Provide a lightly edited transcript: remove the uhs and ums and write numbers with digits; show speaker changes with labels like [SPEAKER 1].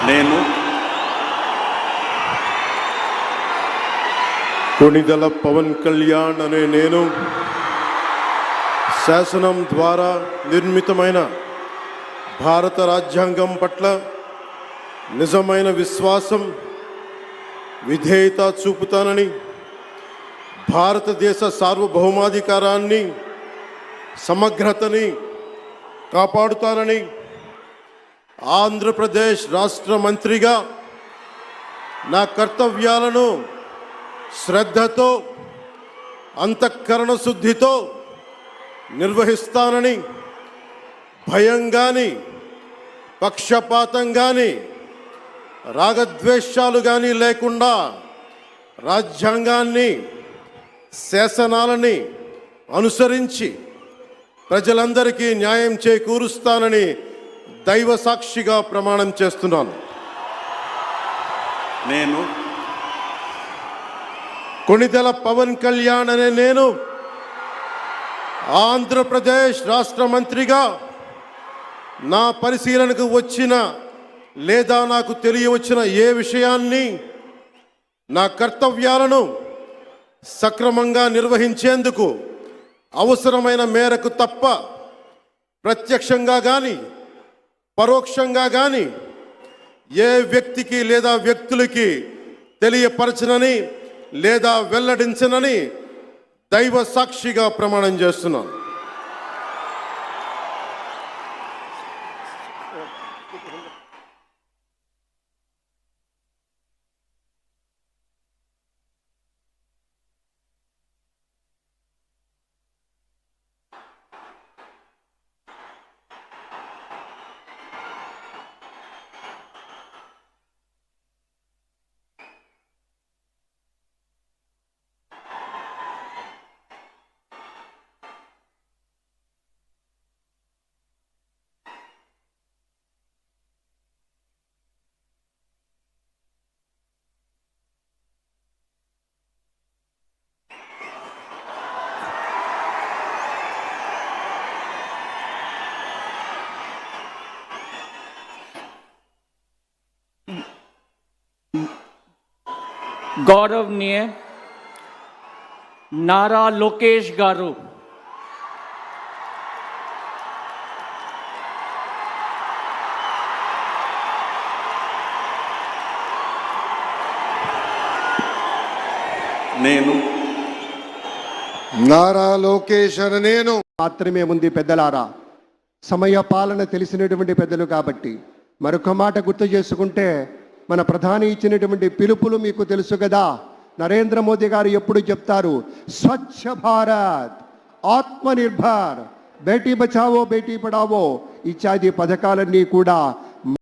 [SPEAKER 1] నేను
[SPEAKER 2] కొణిదెల పవన్ కళ్యాణ్ అనే నేను శాసనం ద్వారా నిర్మితమైన భారత రాజ్యాంగం పట్ల నిజమైన విశ్వాసం విధేయత చూపుతానని, భారతదేశ సార్వభౌమాధికారాన్ని సమగ్రతని కాపాడుతానని, ఆంధ్రప్రదేశ్ రాష్ట్ర మంత్రిగా నా కర్తవ్యాలను శ్రద్ధతో అంతఃకరణ శుద్ధితో నిర్వహిస్తానని, భయం కానీ పక్షపాతం కానీ రాగద్వేషాలు కానీ లేకుండా రాజ్యాంగాన్ని శాసనాలని అనుసరించి ప్రజలందరికీ న్యాయం చేకూరుస్తానని దైవ సాక్షిగా ప్రమాణం చేస్తున్నాను.
[SPEAKER 1] నేను
[SPEAKER 2] కొణిదెల పవన్ కళ్యాణ్ అనే నేను ఆంధ్రప్రదేశ్ రాష్ట్ర మంత్రిగా నా పరిశీలనకు వచ్చిన లేదా నాకు తెలియవచ్చిన ఏ విషయాన్ని నా కర్తవ్యాలను సక్రమంగా నిర్వహించేందుకు అవసరమైన మేరకు తప్ప ప్రత్యక్షంగా కానీ పరోక్షంగా కానీ ఏ వ్యక్తికి లేదా వ్యక్తులకి తెలియపరచనని లేదా వెల్లడించనని దైవ సాక్షిగా ప్రమాణం చేస్తున్నాను.
[SPEAKER 3] गौरवनीय नारा लोकेश गारू
[SPEAKER 1] నేను
[SPEAKER 4] నారా లోకేష్ అనే నేను
[SPEAKER 5] మాత్రమే ఉంది. పెద్దలారా, సమయ పాలన తెలిసినటువంటి పెద్దలు కాబట్టి మరొక మాట గుర్తు చేసుకుంటే, మన ప్రధాని ఇచ్చినటువంటి పిలుపులు మీకు తెలుసు కదా. నరేంద్ర మోదీ గారు ఎప్పుడు చెప్తారు, స్వచ్ఛ భారత్, ఆత్మనిర్భర్, బేటీ బచావో బేటీ పడావో ఇత్యాది పథకాలన్నీ కూడా